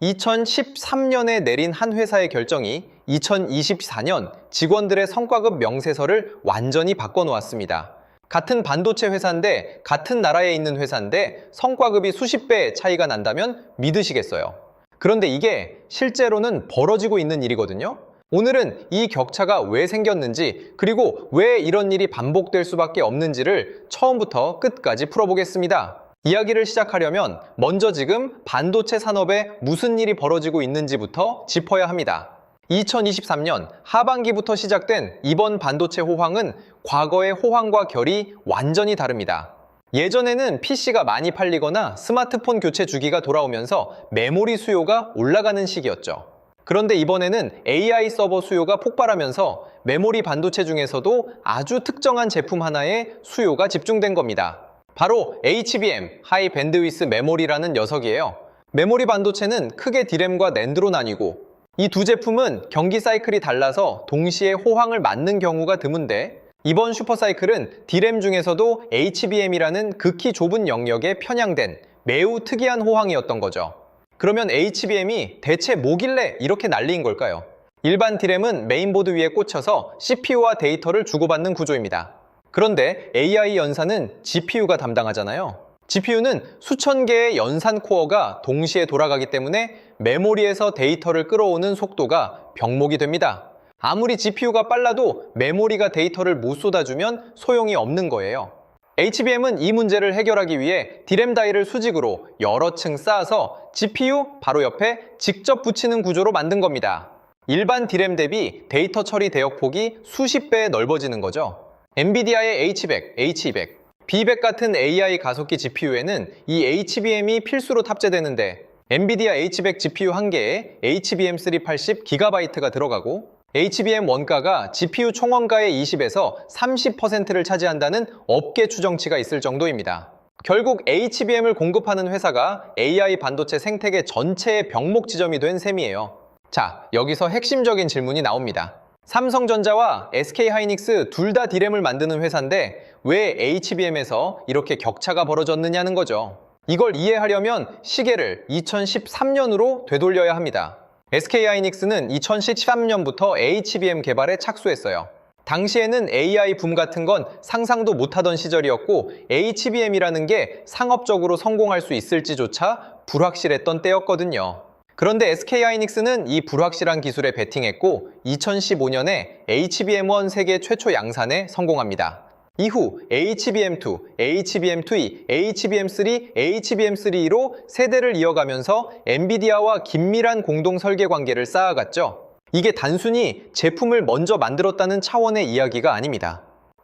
2013년에 내린 한 회사의 결정이 2024년 직원들의 성과급 명세서를 완전히 바꿔놓았습니다. 같은 반도체 회사인데, 같은 나라에 있는 회사인데 성과급이 수십 배 차이가 난다면 믿으시겠어요? 그런데 이게 실제로는 벌어지고 있는 일이거든요. 오늘은 이 격차가 왜 생겼는지, 그리고 왜 이런 일이 반복될 수밖에 없는지를 처음부터 끝까지 풀어보겠습니다. 이야기를 시작하려면 먼저 지금 반도체 산업에 무슨 일이 벌어지고 있는지부터 짚어야 합니다. 2023년 하반기부터 시작된 이번 반도체 호황은 과거의 호황과 결이 완전히 다릅니다. 예전에는 PC가 많이 팔리거나 스마트폰 교체 주기가 돌아오면서 메모리 수요가 올라가는 시기였죠. 그런데 이번에는 AI 서버 수요가 폭발하면서 메모리 반도체 중에서도 아주 특정한 제품 하나에 수요가 집중된 겁니다. 바로 HBM, 하이 밴드위스 메모리라는 녀석이에요. 메모리 반도체는 크게 D램과 낸드로 나뉘고, 이 두 제품은 경기 사이클이 달라서 동시에 호황을 맞는 경우가 드문데, 이번 슈퍼사이클은 D램 중에서도 HBM이라는 극히 좁은 영역에 편향된 매우 특이한 호황이었던 거죠. 그러면 HBM이 대체 뭐길래 이렇게 난리인 걸까요? 일반 D램은 메인보드 위에 꽂혀서 CPU와 데이터를 주고받는 구조입니다. 그런데 AI 연산은 GPU가 담당하잖아요. GPU는 수천 개의 연산 코어가 동시에 돌아가기 때문에 메모리에서 데이터를 끌어오는 속도가 병목이 됩니다. 아무리 GPU가 빨라도 메모리가 데이터를 못 쏟아주면 소용이 없는 거예요. HBM은 이 문제를 해결하기 위해 D램 다이를 수직으로 여러 층 쌓아서 GPU 바로 옆에 직접 붙이는 구조로 만든 겁니다. 일반 D램 대비 데이터 처리 대역폭이 수십 배 넓어지는 거죠. 엔비디아의 H100, H200, B100 같은 AI 가속기 GPU에는 이 HBM이 필수로 탑재되는데, 엔비디아 H100 GPU 한 개에 HBM3 80GB가 들어가고, HBM 원가가 GPU 총원가의 20에서 30%를 차지한다는 업계 추정치가 있을 정도입니다. 결국 HBM을 공급하는 회사가 AI 반도체 생태계 전체의 병목 지점이 된 셈이에요. 자, 여기서 핵심적인 질문이 나옵니다. 삼성전자와 SK하이닉스 둘 다 D램을 만드는 회사인데 왜 HBM에서 이렇게 격차가 벌어졌느냐는 거죠. 이걸 이해하려면 시계를 2013년으로 되돌려야 합니다. SK하이닉스는 2013년부터 HBM 개발에 착수했어요. 당시에는 AI 붐 같은 건 상상도 못하던 시절이었고, HBM이라는 게 상업적으로 성공할 수 있을지조차 불확실했던 때였거든요. 그런데 SK하이닉스는 이 불확실한 기술에 베팅했고 2015년에 HBM1 세계 최초 양산에 성공합니다. 이후 HBM2, HBM2E, HBM3, HBM3E로 세대를 이어가면서 엔비디아와 긴밀한 공동 설계 관계를 쌓아갔죠. 이게 단순히 제품을 먼저 만들었다는 차원의 이야기가 아닙니다.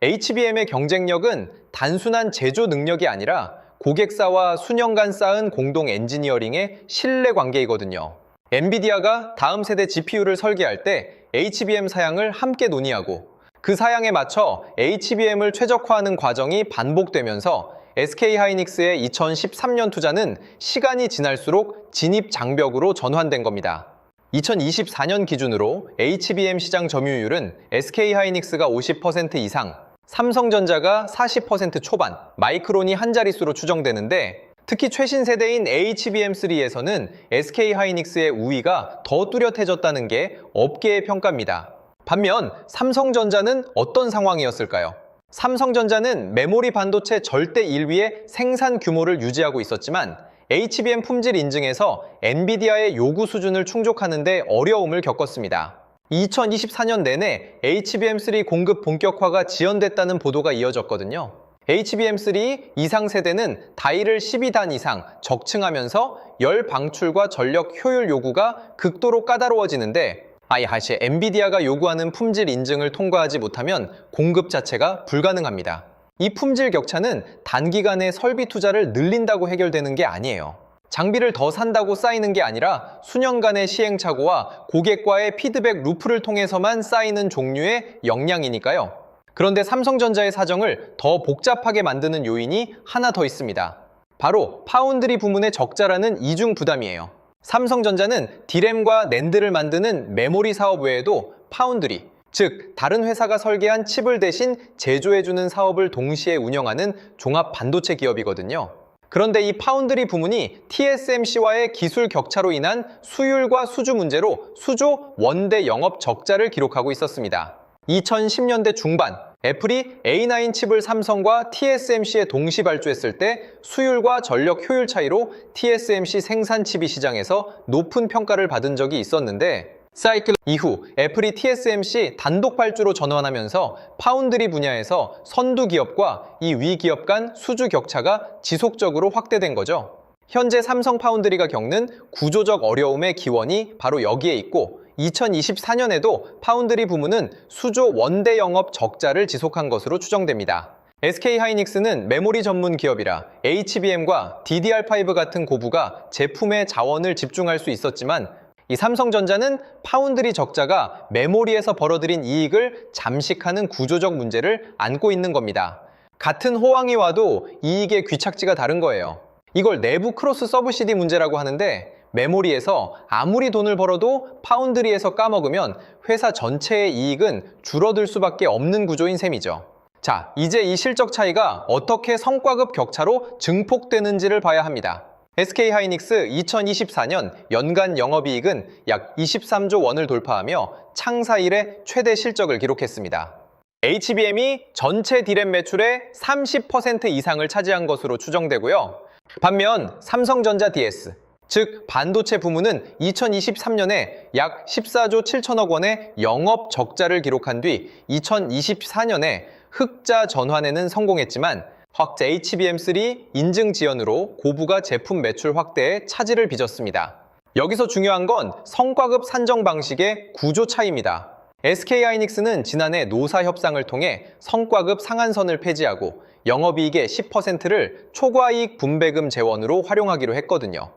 HBM의 경쟁력은 단순한 제조 능력이 아니라 고객사와 수년간 쌓은 공동 엔지니어링의 신뢰 관계이거든요. 엔비디아가 다음 세대 GPU를 설계할 때 HBM 사양을 함께 논의하고, 그 사양에 맞춰 HBM을 최적화하는 과정이 반복되면서 SK하이닉스의 2013년 투자는 시간이 지날수록 진입 장벽으로 전환된 겁니다. 2024년 기준으로 HBM 시장 점유율은 SK하이닉스가 50% 이상, 삼성전자가 40% 초반, 마이크론이 한 자릿수로 추정되는데, 특히 최신 세대인 HBM3에서는 SK하이닉스의 우위가 더 뚜렷해졌다는 게 업계의 평가입니다. 반면 삼성전자는 어떤 상황이었을까요? 삼성전자는 메모리 반도체 절대 1위의 생산 규모를 유지하고 있었지만 HBM 품질 인증에서 엔비디아의 요구 수준을 충족하는 데 어려움을 겪었습니다. 2024년 내내 HBM3 공급 본격화가 지연됐다는 보도가 이어졌거든요. HBM3 이상 세대는 다이를 12단 이상 적층하면서 열 방출과 전력 효율 요구가 극도로 까다로워지는데, 사실 엔비디아가 요구하는 품질 인증을 통과하지 못하면 공급 자체가 불가능합니다. 이 품질 격차는 단기간에 설비 투자를 늘린다고 해결되는 게 아니에요. 장비를 더 산다고 쌓이는 게 아니라 수년간의 시행착오와 고객과의 피드백 루프를 통해서만 쌓이는 종류의 역량이니까요. 그런데 삼성전자의 사정을 더 복잡하게 만드는 요인이 하나 더 있습니다. 바로 파운드리 부문의 적자라는 이중 부담이에요. 삼성전자는 D램과 낸드를 만드는 메모리 사업 외에도 파운드리, 즉 다른 회사가 설계한 칩을 대신 제조해주는 사업을 동시에 운영하는 종합 반도체 기업이거든요. 그런데 이 파운드리 부문이 TSMC와의 기술 격차로 인한 수율과 수주 문제로 수조 원대 영업 적자를 기록하고 있었습니다. 2010년대 중반, 애플이 A9 칩을 삼성과 TSMC에 동시 발주했을 때 수율과 전력 효율 차이로 TSMC 생산 칩이 시장에서 높은 평가를 받은 적이 있었는데 사이클 이후 애플이 TSMC 단독 발주로 전환하면서 파운드리 분야에서 선두 기업과 이 위 기업 간 수주 격차가 지속적으로 확대된 거죠. 현재 삼성 파운드리가 겪는 구조적 어려움의 기원이 바로 여기에 있고 2024년에도 파운드리 부문은 수조 원대 영업 적자를 지속한 것으로 추정됩니다. SK하이닉스는 메모리 전문 기업이라 HBM과 DDR5 같은 고부가 제품에 자원을 집중할 수 있었지만 이 삼성전자는 파운드리 적자가 메모리에서 벌어들인 이익을 잠식하는 구조적 문제를 안고 있는 겁니다. 같은 호황이 와도 이익의 귀착지가 다른 거예요. 이걸 내부 크로스 서브시디 문제라고 하는데 메모리에서 아무리 돈을 벌어도 파운드리에서 까먹으면 회사 전체의 이익은 줄어들 수밖에 없는 구조인 셈이죠. 자, 이제 이 실적 차이가 어떻게 성과급 격차로 증폭되는지를 봐야 합니다. SK하이닉스 2024년 연간 영업이익은 약 23조 원을 돌파하며 창사 이래 최대 실적을 기록했습니다. HBM이 전체 D램 매출의 30% 이상을 차지한 것으로 추정되고요. 반면 삼성전자 DS, 즉 반도체 부문은 2023년에 약 14조 7천억 원의 영업 적자를 기록한 뒤 2024년에 흑자 전환에는 성공했지만 HBM3 인증 지연으로 고부가 제품 매출 확대에 차질을 빚었습니다. 여기서 중요한 건 성과급 산정 방식의 구조 차이입니다. SK하이닉스는 지난해 노사 협상을 통해 성과급 상한선을 폐지하고 영업이익의 10%를 초과이익 분배금 재원으로 활용하기로 했거든요.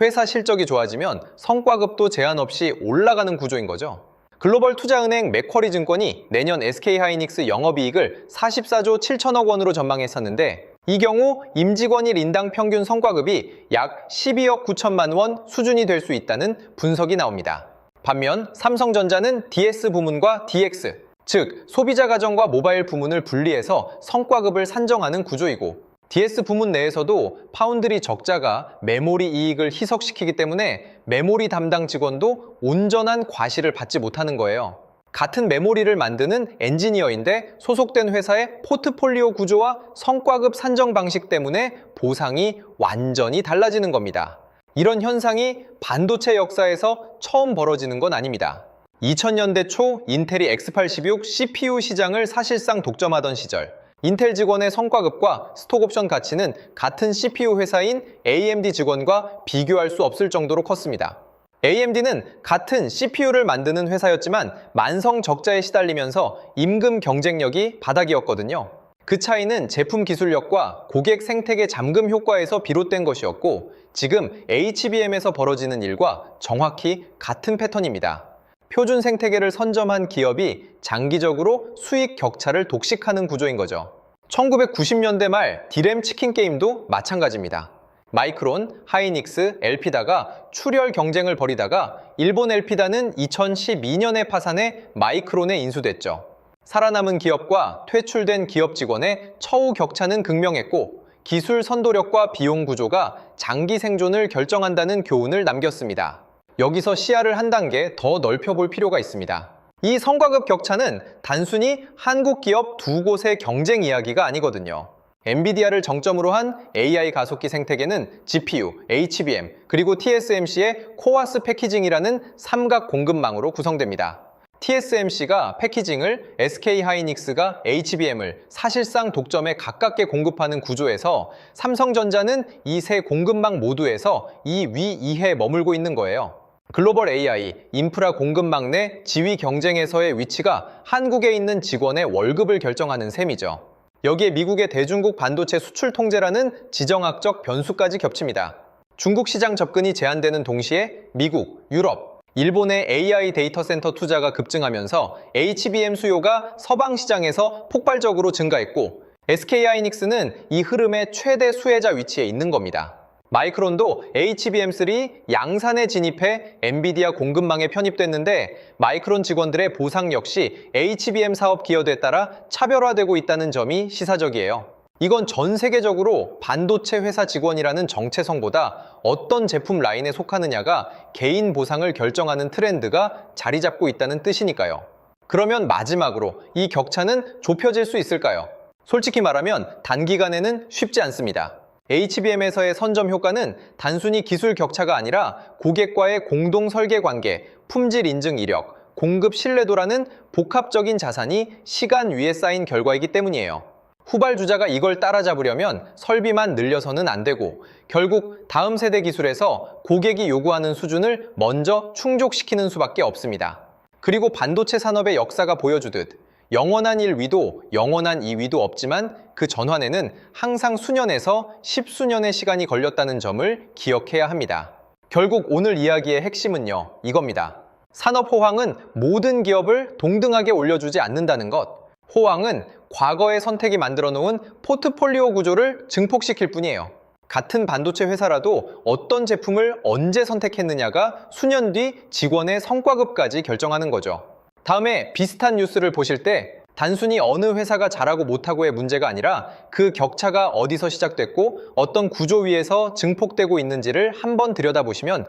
회사 실적이 좋아지면 성과급도 제한 없이 올라가는 구조인 거죠. 글로벌 투자은행 맥쿼리 증권이 내년 SK하이닉스 영업이익을 44조 7천억 원으로 전망했었는데 이 경우 임직원 1인당 평균 성과급이 약 12억 9천만 원 수준이 될 수 있다는 분석이 나옵니다. 반면 삼성전자는 DS 부문과 DX, 즉 소비자 가전과 모바일 부문을 분리해서 성과급을 산정하는 구조이고 DS 부문 내에서도 파운드리 적자가 메모리 이익을 희석시키기 때문에 메모리 담당 직원도 온전한 과시를 받지 못하는 거예요. 같은 메모리를 만드는 엔지니어인데 소속된 회사의 포트폴리오 구조와 성과급 산정 방식 때문에 보상이 완전히 달라지는 겁니다. 이런 현상이 반도체 역사에서 처음 벌어지는 건 아닙니다. 2000년대 초 인텔이 X86 CPU 시장을 사실상 독점하던 시절 인텔 직원의 성과급과 스톡옵션 가치는 같은 CPU 회사인 AMD 직원과 비교할 수 없을 정도로 컸습니다. AMD는 같은 CPU를 만드는 회사였지만 만성 적자에 시달리면서 임금 경쟁력이 바닥이었거든요. 그 차이는 제품 기술력과 고객 생태계 잠금 효과에서 비롯된 것이었고 지금 HBM에서 벌어지는 일과 정확히 같은 패턴입니다. 표준 생태계를 선점한 기업이 장기적으로 수익 격차를 독식하는 구조인 거죠. 1990년대 말 D램 치킨 게임도 마찬가지입니다. 마이크론, 하이닉스, 엘피다가 출혈 경쟁을 벌이다가 일본 엘피다는 2012년에 파산해 마이크론에 인수됐죠. 살아남은 기업과 퇴출된 기업 직원의 처우 격차는 극명했고 기술 선도력과 비용 구조가 장기 생존을 결정한다는 교훈을 남겼습니다. 여기서 시야를 한 단계 더 넓혀볼 필요가 있습니다. 이 성과급 격차는 단순히 한국 기업 두 곳의 경쟁 이야기가 아니거든요. 엔비디아를 정점으로 한 AI 가속기 생태계는 GPU, HBM, 그리고 TSMC의 코아스 패키징이라는 삼각 공급망으로 구성됩니다. TSMC가 패키징을, SK하이닉스가 HBM을 사실상 독점에 가깝게 공급하는 구조에서 삼성전자는 이 세 공급망 모두에서 이 위이해에 머물고 있는 거예요. 글로벌 AI, 인프라 공급망 내 지위 경쟁에서의 위치가 한국에 있는 직원의 월급을 결정하는 셈이죠. 여기에 미국의 대중국 반도체 수출 통제라는 지정학적 변수까지 겹칩니다. 중국 시장 접근이 제한되는 동시에 미국, 유럽, 일본의 AI 데이터 센터 투자가 급증하면서 HBM 수요가 서방 시장에서 폭발적으로 증가했고 SK하이닉스는 이 흐름의 최대 수혜자 위치에 있는 겁니다. 마이크론도 HBM3 양산에 진입해 엔비디아 공급망에 편입됐는데 마이크론 직원들의 보상 역시 HBM 사업 기여도에 따라 차별화되고 있다는 점이 시사적이에요. 이건 전 세계적으로 반도체 회사 직원이라는 정체성보다 어떤 제품 라인에 속하느냐가 개인 보상을 결정하는 트렌드가 자리 잡고 있다는 뜻이니까요. 그러면 마지막으로 이 격차는 좁혀질 수 있을까요? 솔직히 말하면 단기간에는 쉽지 않습니다. HBM에서의 선점 효과는 단순히 기술 격차가 아니라 고객과의 공동 설계 관계, 품질 인증 이력, 공급 신뢰도라는 복합적인 자산이 시간 위에 쌓인 결과이기 때문이에요. 후발주자가 이걸 따라잡으려면 설비만 늘려서는 안 되고 결국 다음 세대 기술에서 고객이 요구하는 수준을 먼저 충족시키는 수밖에 없습니다. 그리고 반도체 산업의 역사가 보여주듯 영원한 1위도 영원한 2위도 없지만 그 전환에는 항상 수년에서 십수년의 시간이 걸렸다는 점을 기억해야 합니다. 결국 오늘 이야기의 핵심은요, 이겁니다. 산업 호황은 모든 기업을 동등하게 올려주지 않는다는 것. 호황은 과거의 선택이 만들어 놓은 포트폴리오 구조를 증폭시킬 뿐이에요. 같은 반도체 회사라도 어떤 제품을 언제 선택했느냐가 수년 뒤 직원의 성과급까지 결정하는 거죠. 다음에 비슷한 뉴스를 보실 때 단순히 어느 회사가 잘하고 못하고의 문제가 아니라 그 격차가 어디서 시작됐고 어떤 구조 위에서 증폭되고 있는지를 한번 들여다보시면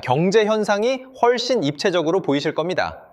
경제 현상이 훨씬 입체적으로 보이실 겁니다.